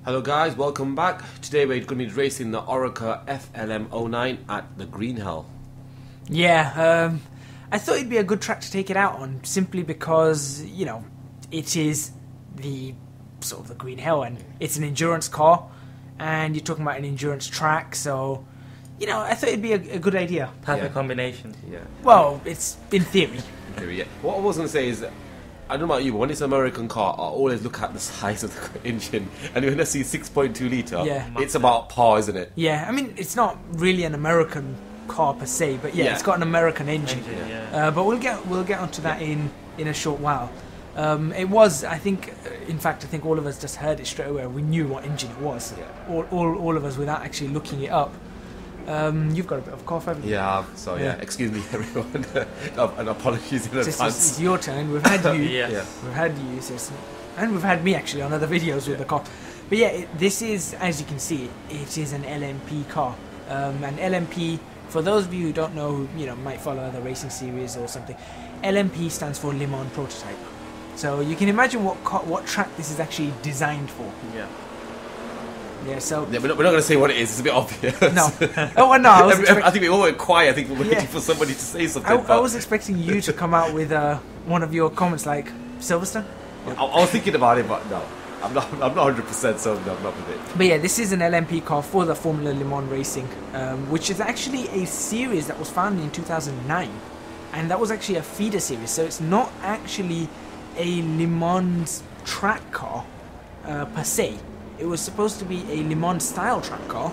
Hello guys, welcome back. Today we're going to be racing the Oreca FLM09 at the Green Hell. Yeah, I thought it'd be a good track to take it out on, simply because, you know, it is the sort of the Green Hell, and it's an endurance car, and you're talking about an endurance track, so, you know, I thought it'd be a good idea. Perfect combination. Yeah. Well, it's in theory. In theory, yeah. What I was going to say is, I don't know about you, but when it's an American car, I always look at the size of the engine, and when I see 6.2 litre, Yeah. it's about par, isn't it? Yeah, I mean, it's not really an American car per se, but yeah, it's got an American engine. But we'll get onto that in a short while. It was, I think, in fact, I think all of us just heard it straight away. We knew what engine it was. Yeah. All of us without actually looking it up. You've got a bit of a cough, haven't you? Yeah, so yeah, excuse me everyone, and apologies in advance. It's your turn. We've had you. Yeah. We've had you, and we've had me actually on other videos with the car. But yeah, this is, as you can see, it is an LMP car. An LMP, for those of you who don't know, you know, might follow other racing series or something, LMP stands for Le Mans Prototype. So you can imagine what track this is actually designed for. Yeah. Yeah, so... Yeah, we're not going to say what it is, it's a bit obvious. No. Oh, well, no, I think we all went quiet, I think we're waiting for somebody to say something. I was expecting you to come out with one of your comments like, Silverstone? I was thinking about it, but no. I'm not 100% so I'm not with it. But yeah, this is an LMP car for the Formula Le Mans Racing, which is actually a series that was founded in 2009. And that was actually a feeder series, so it's not actually a Le Mans track car per se. It was supposed to be a Le Mans style track car,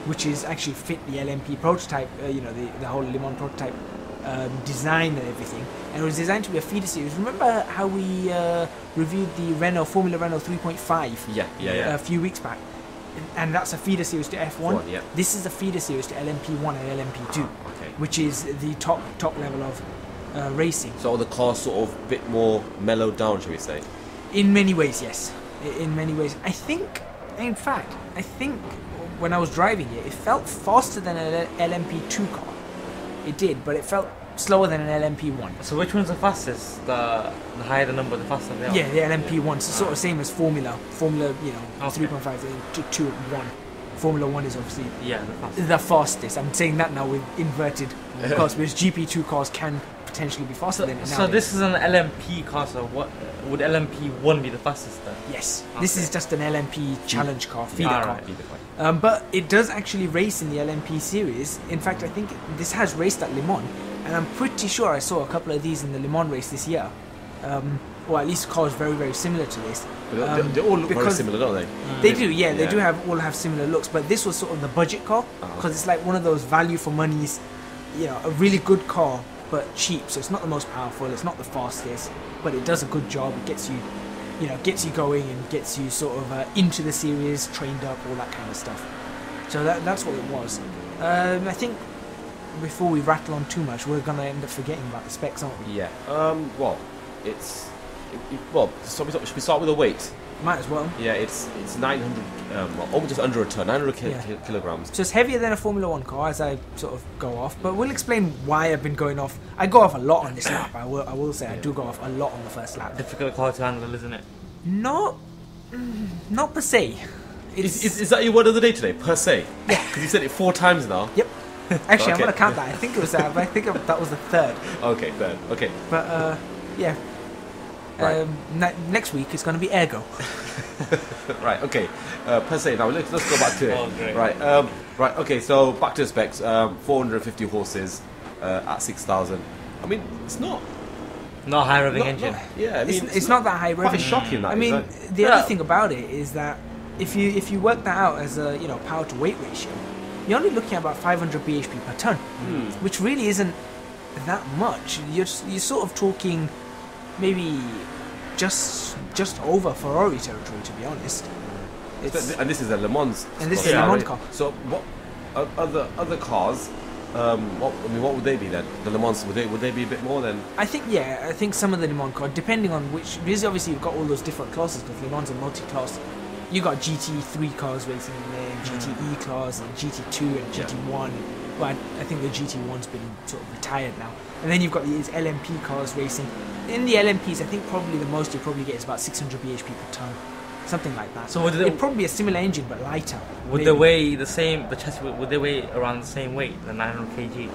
which is actually fit the LMP prototype, you know, the whole Le Mans prototype design and everything. And it was designed to be a feeder series. Remember how we reviewed the Formula Renault 3.5 Yeah. a few weeks back? And that's a feeder series to F1. Yeah. This is a feeder series to LMP1 and LMP2, which is the top level of racing. So the car's sort of a bit more mellowed down, shall we say? In many ways, yes. In many ways. I think when I was driving it felt faster than an LMP2 car. It did, but it felt slower than an LMP1. So which one's the fastest? The higher the number, the faster they are? Yeah, the LMP1. It's sort of same as Formula, you know, 3.5 to 1. Formula 1 is obviously the fastest. I'm saying that now with inverted cars, because GP2 cars can potentially be faster than it now. So this is an LMP car, so what would LMP1 be the fastest then? Yes, this is just an LMP challenge car, feeder car. Right. But it does actually race in the LMP series. In fact, I think this has raced at Le Mans, and I'm pretty sure I saw a couple of these in the Le Mans race this year. Or at least cars very, very similar to this. But they all look very similar, don't they? They do, yeah. They do all have similar looks, but this was sort of the budget car, because it's like one of those value for money's, you know, a really good car, but cheap. So it's not the most powerful, it's not the fastest, but it does a good job. It gets you going and gets you sort of into the series, trained up, all that kind of stuff. So that's what it was. I think before we rattle on too much, we're gonna end up forgetting about the specs, aren't we? Yeah. Well, so should we start with the weight? Might as well. Yeah, it's 900, almost just under a ton, 900 kilograms. So it's heavier than a Formula 1 car, as I sort of go off, but we'll explain why I've been going off. I go off a lot on this lap, I will say. I do go off a lot on the first lap. Difficult car to handle, isn't it? Not per se. Is that your word of the day today, per se? Yeah. Because you said it 4 times now. Yep. Actually, I'm Okay. going to count that. I think it was that, but I think that was the third. Okay, third. Okay. But, yeah. Right. Next week it's going to be ergo. Right, okay. Per se, now let's go back to it. Oh, great. Right, okay, so back to the specs. 450 horses at 6,000. I mean, it's not High revving engine. Yeah, I mean, It's not that high quite revving. shocking, that I is, mean, right? the other thing about it is that if you work that out as a, you know, power to weight ratio, you're only looking at about 500 bhp per ton, which really isn't that much. You're sort of talking maybe just over Ferrari territory, to be honest. And this is a Le Mans. And this is a Le Mans car. So what other cars? What would they be then? The Le Mans, would they be a bit more then? I think some of the Le Mans cars, depending on which, because obviously you've got all those different classes, because Le Mans are multi-class. You got GT3 cars racing in there, and GTE class, and GT2 and GT1. Well, I think the GT1's been sort of retired now. And then you've got these LMP cars racing. In the LMPs, I think probably the most you'll probably get is about 600 bhp per ton. something like that. So would it'd probably be a similar engine but lighter. Would they weigh the same? The chassis would they weigh around the same weight, the 900 kg?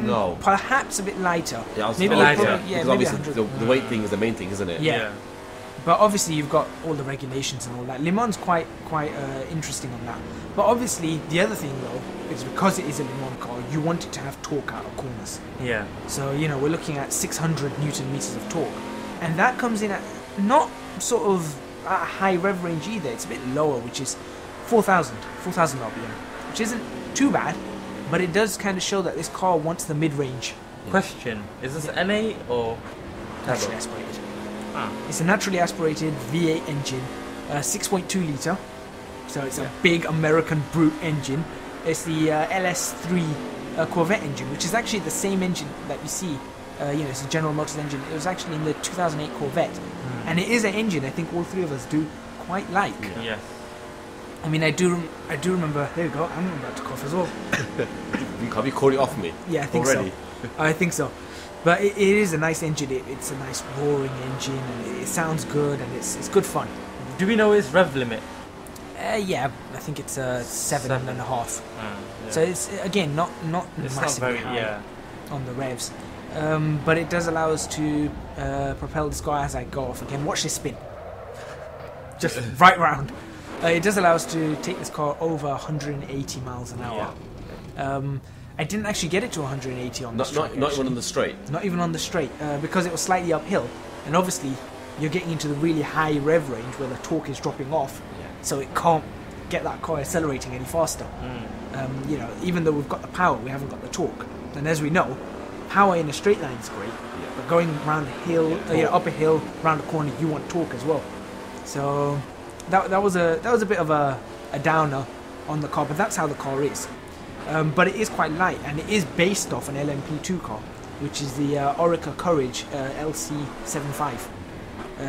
No. Perhaps a bit lighter. Yeah, I was Maybe lighter. Probably, yeah, because maybe obviously 100. the weight thing is the main thing, isn't it? Yeah. But obviously you've got all the regulations and all that. Le Mans quite interesting on that. But obviously the other thing though is because it is a Le Mans car, you want it to have torque out of corners. Yeah. So we're looking at 600 Newton meters of torque, and that comes in at not sort of at a high rev range either. It's a bit lower, which is 4,000 RPM, which isn't too bad, but it does kind of show that this car wants the mid-range. Question: is this NA or Naturally turbo? aspirated. Ah. It's a naturally aspirated V8 engine, 6.2 litre, so it's a big American brute engine. It's the LS3 Corvette engine, which is actually the same engine that you see. It's a General Motors engine. It was actually in the 2008 Corvette, and it is an engine I think all three of us do quite like. Yes. I mean, I do remember. There you go. I'm about to cough as well. Have you called it off me? Yeah, I think already? so. I think so. But it is a nice engine. It's a nice roaring engine, and it sounds good, and it's good fun. Do we know its rev limit? Yeah, I think it's 7.5. Yeah. So it's again not It's not massively very high on the revs, but it does allow us to propel this car as I go off again. Watch this spin, just right round. It does allow us to take this car over 180 miles an hour. I didn't actually get it to 180 on the straight. Not even on the straight. Not even on the straight, because it was slightly uphill, and obviously you're getting into the really high rev range where the torque is dropping off, so it can't get that car accelerating any faster. Even though we've got the power, we haven't got the torque, and as we know, power in a straight line is great, but going around a hill, up a hill, round a corner, you want torque as well. So that was a bit of a downer on the car, but that's how the car is. But it is quite light, and it is based off an LMP2 car, which is the Oreca Courage LC75.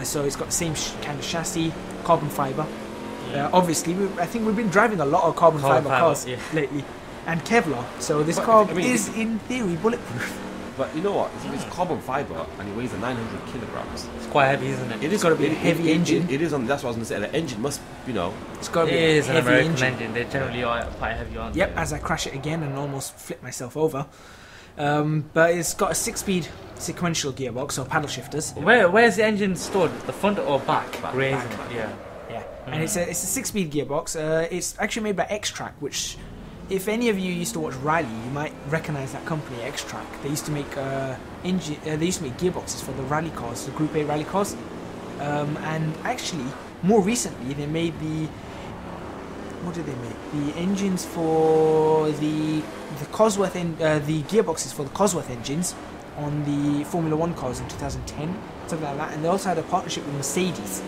So it's got the same kind of chassis, carbon fibre. Obviously, I think we've been driving a lot of carbon fibre cars lately, and Kevlar. So this car is, in theory, bulletproof. But you know what? It's carbon fibre, and it weighs 900 kilograms. It's quite heavy, isn't it? It is got to be a heavy engine. It is on. That's what I was going to say. The engine must, It's got to be It a is an heavy American engine. They generally are quite heavy, aren't Yep, they? as I crash it again and almost flip myself over. But it's got a 6-speed sequential gearbox, so paddle shifters. Where's the engine stored? The front or back? Grazing. Back. Yeah. Yeah, and it's a 6-speed gearbox. It's actually made by X-Track, which, if any of you used to watch Rally, you might recognise that company, X-Track. They used to make gearboxes for the rally cars, the Group A rally cars. And actually, more recently, they made what did they make? The engines for the Cosworth the gearboxes for the Cosworth engines on the Formula 1 cars in 2010, something like that. And they also had a partnership with Mercedes,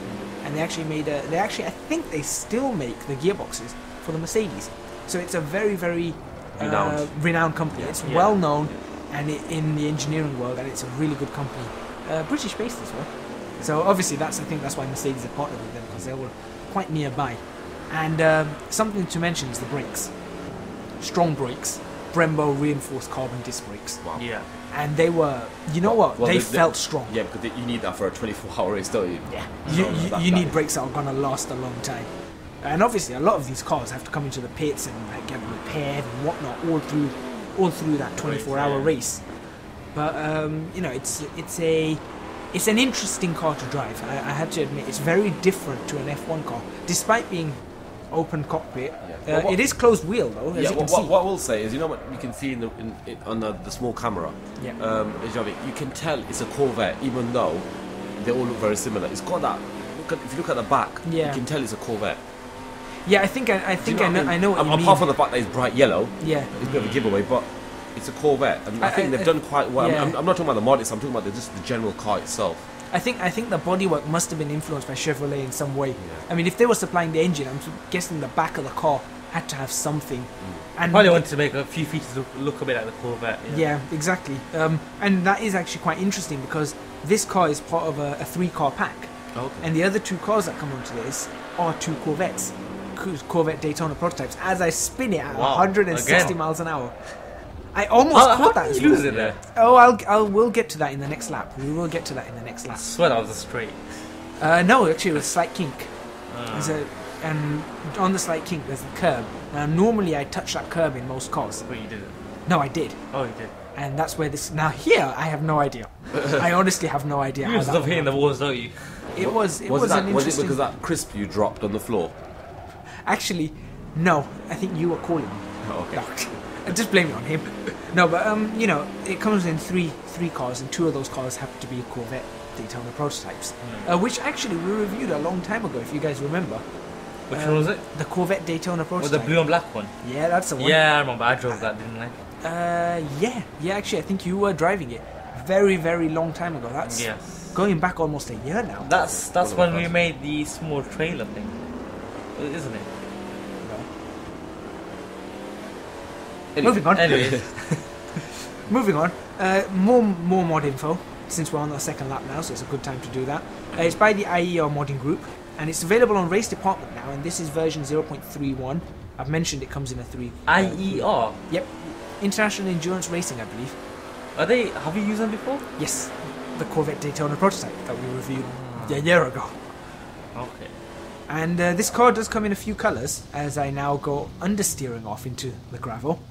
and they actually I think they still make the gearboxes for the Mercedes. So it's a very, very renowned company. It's well known and in the engineering world, and it's a really good company. British based as well. So obviously I think that's why Mercedes are partnered with them, because they were quite nearby. And something to mention is the brakes. Strong brakes, Brembo reinforced carbon disc brakes. Wow. Yeah. And they were, they felt strong. Yeah, because you need that for a 24-hour race, don't you? Yeah. You need brakes that are going to last a long time. And obviously a lot of these cars have to come into the pits and get repaired and whatnot all through that 24-hour race. But it's an interesting car to drive. I have to admit, it's very different to an F1 car, despite being open cockpit. It is closed wheel though, as you can see. What we'll say is, what you can see on the small camera. You can tell it's a Corvette, even though they all look very similar. It's got that. If you look at the back, you can tell it's a Corvette. Yeah, I think I know what you mean. Apart from the fact that it's bright yellow, yeah, it's a bit of a giveaway, but it's a Corvette, and I think they've done quite well. Yeah. I'm not talking about the modding, I'm talking about just the general car itself. I think the bodywork must have been influenced by Chevrolet in some way. I mean, if they were supplying the engine, I'm guessing the back of the car had to have something. And probably wanted to make a few features look a bit like the Corvette. Yeah, exactly. And that is actually quite interesting, because this car is part of a 3-car pack. Okay. And the other 2 cars that come onto this are 2 Corvettes. Corvette Daytona prototypes. As I spin it at 160 miles an hour. I almost caught that as well. Lose it there? Oh, we'll get to that in the next lap. We will get to that in the next lap. I swear that was a straight. No, actually it was slight kink. And on the Slight King, there's the curb. Now, normally I touch that curb in most cars. But you didn't. No, I did. Oh, you did. And that's where this. Now here, I have no idea. I honestly have no idea. You just love hitting the walls, don't you? It was an interesting. Was it because that crisp you dropped on the floor? Actually, no. I think you were calling me. Oh, okay. No, just blame it on him. No, but you know, it comes in three cars, and two of those cars happen to be Corvette Daytona prototypes, which actually we reviewed a long time ago, if you guys remember. Which one was it? The Corvette Daytona prototype. Oh, the blue and black one? Yeah, that's the one. Yeah, I remember. I drove that, didn't I? Yeah, actually, I think you were driving it very, very long time ago. That's going back almost a year now. That's when we made the small trailer thing, isn't it? No. Moving on. Anyways. Moving on. More mod info, since we're on our second lap now, so it's a good time to do that. It's by the IER Modding Group, and it's available on Race Department now, and this is version 0.31. I've mentioned it comes in a 3. IER? Yep. International Endurance Racing, I believe. Are they? Have you used them before? Yes. The Corvette Daytona prototype that we reviewed a year ago. Okay. And this car does come in a few colours, as I now go understeering off into the gravel.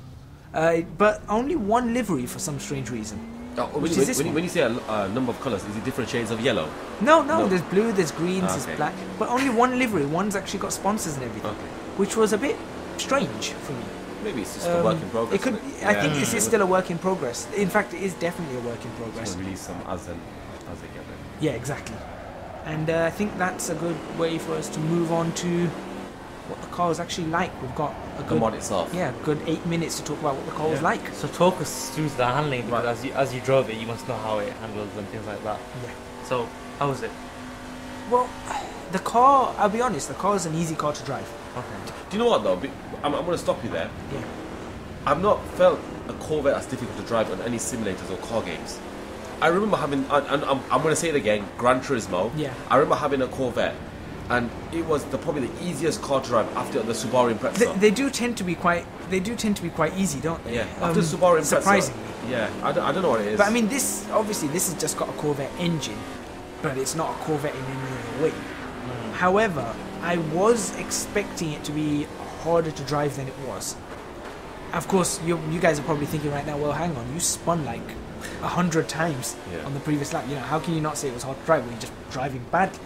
But only one livery for some strange reason. When you say a number of colours, is it different shades of yellow? No, there's blue, there's greens, okay. there's black. But only one livery. One's actually got sponsors and everything. Okay. Which was a bit strange for me. Maybe it's just a work in progress. It could. I think this is still a work in progress. In fact, it is definitely a work in progress. Release some as they get them. Yeah, exactly. And I think that's a good way for us to move on to what the car is actually like. We've got a good, the mod itself. Yeah, good 8 minutes to talk about what the car was like. So talk us through the handling, because as you drove it, you must know how it handles and things like that. Yeah. So how was it? Well, the car. I'll be honest. The car is an easy car to drive. Okay. Do you know what though? I'm going to stop you there. Yeah. I've not felt a Corvette as difficult to drive on any simulators or car games. I remember having, and I'm going to say it again, Gran Turismo. Yeah. I remember having a Corvette, and it was probably the easiest car to drive after the Subaru Impreza. They do tend to be quite easy, don't they? Yeah. After Subaru Impreza. Surprisingly. Yeah. I don't know what it is. But I mean, this has just got a Corvette engine, but it's not a Corvette in any other way. However, I was expecting it to be harder to drive than it was. Of course, you guys are probably thinking right now, well, hang on, you spun like 100 times on the previous lap. You know, how can you not say it was hard to drive when you're just driving badly?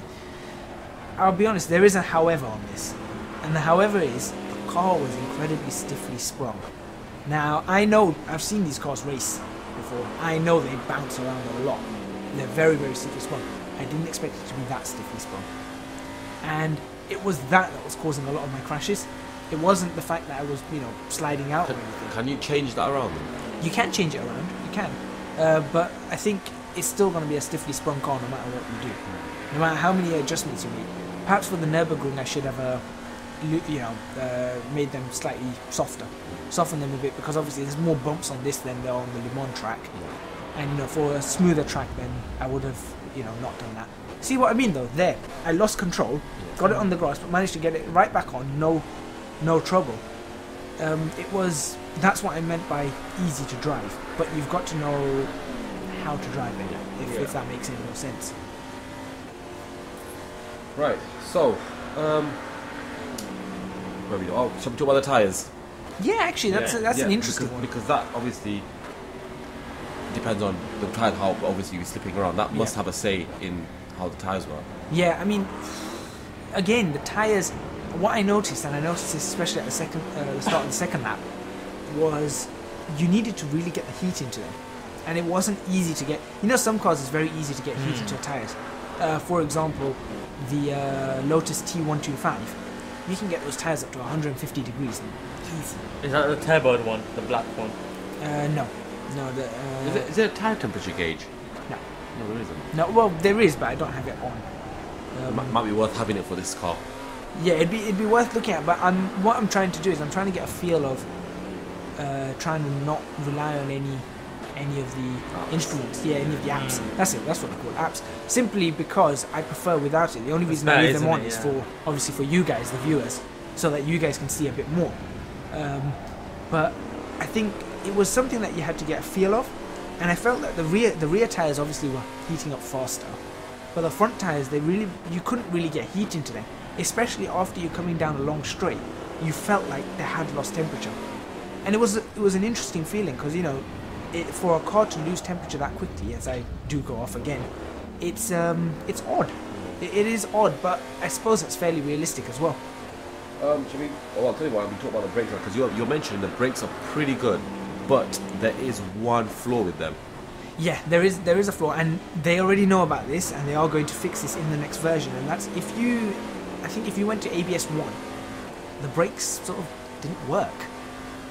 I'll be honest, there is a however on this. And the however is, the car was incredibly stiffly sprung. Now, I know, I've seen these cars race before. I know they bounce around a lot. They're very, very stiffly sprung. I didn't expect it to be that stiffly sprung. And it was that was causing a lot of my crashes. It wasn't the fact that I was, sliding out or anything. Can you change that around? You can change it around, you can. But I think it's still going to be a stiffly sprung car no matter what you do. No matter how many adjustments you make. Perhaps for the Nürburgring I should have, made them slightly softer. Soften them a bit, because obviously there's more bumps on this than there are on the Le Mans track. And for a smoother track then I would have, not done that. See what I mean though? There, I lost control, got it on the grass, but managed to get it right back on, no trouble. That's what I meant by easy to drive, but you've got to know how to drive it, if that makes any more sense. Right, so, where we go? Oh, shall we talk about the tyres? Yeah, actually, that's an interesting one. Because that obviously depends on the tyre, how obviously you're slipping around. That must have a say in how the tyres work. Yeah, I mean, again, the tyres, what I noticed, and I noticed this especially at the start of the second lap, was you needed to really get the heat into them. And it wasn't easy to get. Some cars it's very easy to get heat into your tyres. For example, the Lotus T125, you can get those tyres up to 150 degrees. Easy. Is that the turboed one, the black one? No. Is there a tyre temperature gauge? No. No, there isn't. No, well, there is, but I don't have it on. Might be worth having it for this car. Yeah, it'd be worth looking at. But what I'm trying to do is I'm trying to get a feel of trying to not rely on any of the instruments. Yeah, any of the apps. That's it. That's what I call apps. Simply because I prefer without it. The only reason I leave them on is for obviously for you guys, the viewers, so that you guys can see a bit more. But I think it was something that you had to get a feel of, and I felt that the rear tires obviously were heating up faster, but the front tires you couldn't really get heat into them. especially after you're coming down a long straight, you felt like they had lost temperature. And it was an interesting feeling, because for a car to lose temperature that quickly, as I do go off again, it's odd. It is odd, but I suppose it's fairly realistic as well. I'll tell you what, I've been talking about the brakes, because you're mentioning the brakes are pretty good, but there is one flaw with them. Yeah, there is a flaw, and they already know about this, and they are going to fix this in the next version. And that's if you went to ABS 1, the brakes sort of didn't work.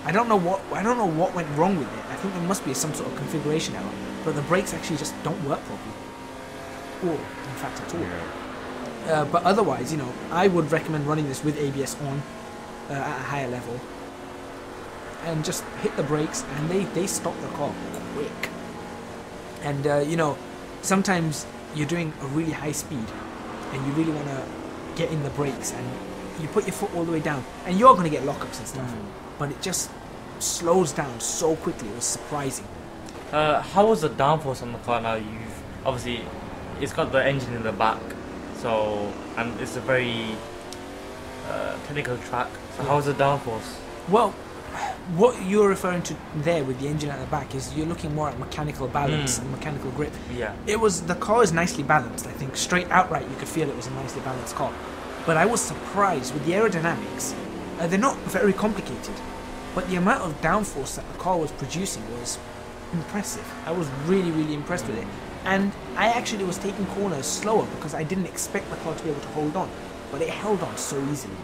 I don't know what went wrong with it. I think there must be some sort of configuration error, but the brakes actually just don't work properly, or in fact at all. Yeah. But otherwise, I would recommend running this with ABS on at a higher level, and just hit the brakes, and they stop the car quick. And sometimes you're doing a really high speed, and you really want to get in the brakes, and you put your foot all the way down, and you're going to get lockups and stuff. But it just slows down so quickly. It was surprising. How was the downforce on the car now? Obviously, it's got the engine in the back, and it's a very technical track. So how was the downforce? Well, what you're referring to there with the engine at the back is you're looking more at mechanical balance and mechanical grip. Yeah. The car is nicely balanced. I think straight outright you could feel it was a nicely balanced car. But I was surprised with the aerodynamics. They're not very complicated, but the amount of downforce that the car was producing was impressive. I was really, really impressed with it. And I actually was taking corners slower because I didn't expect the car to be able to hold on, but it held on so easily.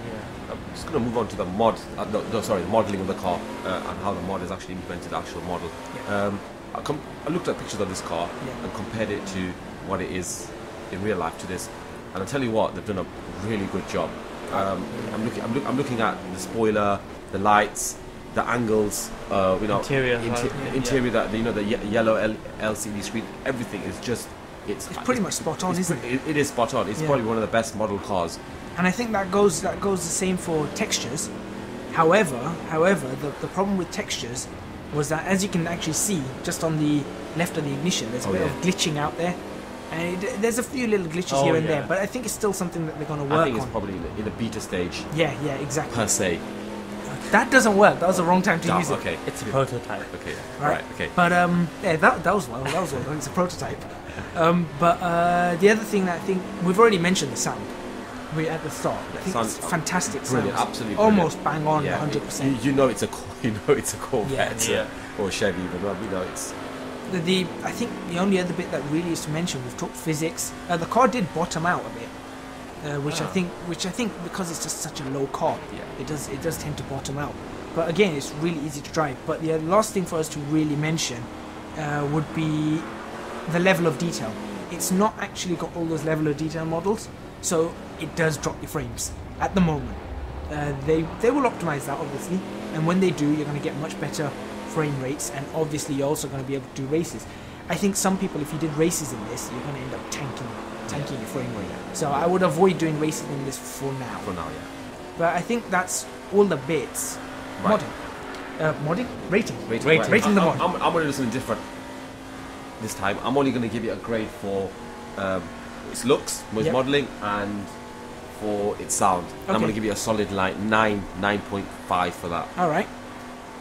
Yeah. I'm just going to move on to the modelling of the car and how the mod is actually implemented the actual model. Yeah. I looked at pictures of this car and compared it to what it is in real life to this, and I'll tell you what, they've done a really good job. I'm looking at the spoiler, the lights, the angles, interior, that the yellow LCD screen, everything is just it's pretty much spot on, isn't it? It is spot on. It's probably one of the best model cars. And I think that goes the same for textures. However, the problem with textures was that, as you can actually see, just on the left of the ignition, there's a bit of glitching out there. And there's a few little glitches here and there, but I think it's still something that they're going to work on. I think it's probably in the beta stage. Yeah, exactly. Per se. That doesn't work. That was the wrong time to use it. Okay. It's a prototype. Okay. Right. Okay. But that was well. It's a prototype. But the other thing that I think we've already mentioned, the sound. At the start, I think it's fantastic. Brilliant, sounds. Absolutely. Almost bang on, 100%. You know it's a Corvette or Chevy, but it's. I think the only other bit that really is to mention, we've talked physics. The car did bottom out a bit, which I think because it's just such a low car, it does tend to bottom out. But again, it's really easy to drive. But the last thing for us to really mention would be the level of detail. It's not actually got all those level of detail models, so it does drop your frames at the moment. They will optimize that obviously, and when they do, you're going to get much better frame rates, and obviously you're also going to be able to do races. I think some people, if you did races in this, you're going to end up tanking your frame rate. So I would avoid doing races in this for now. But I think that's all the bits. Right. Modding? Rating the mod. I'm going to do something different this time. I'm only going to give it a grade for its looks, its modelling, and for its sound. Okay. I'm going to give it a solid 9.5 for that. Alright.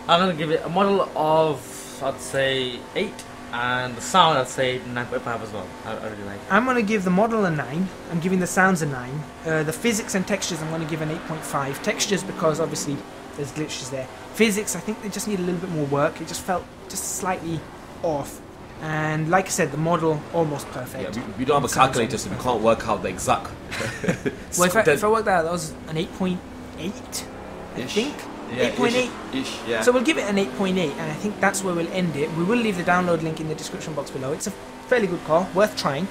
I'm going to give it a model of, I'd say, 8, and the sound, I'd say 9.5 as well. I really like it. I'm going to give the model a 9. I'm giving the sounds a 9. The physics and textures, I'm going to give an 8.5. Textures, because obviously there's glitches there. Physics, I think they just need a little bit more work. It just felt just slightly off. And like I said, the model almost perfect. Yeah, we don't have a calculator, so we can't work out the exact. Well, if I worked that out, that was an 8.8, I think. Yeah, 8.8. Yeah. So we'll give it an 8.8, and I think that's where we'll end it. We will leave the download link in the description box below. It's a fairly good car, worth trying.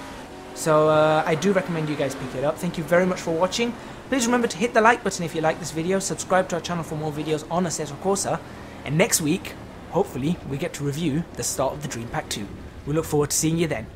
So I do recommend you guys pick it up. Thank you very much for watching. Please remember to hit the like button if you like this video. Subscribe to our channel for more videos on Assetto Corsa. And next week, hopefully, we get to review the start of the Dream Pack 2. We look forward to seeing you then.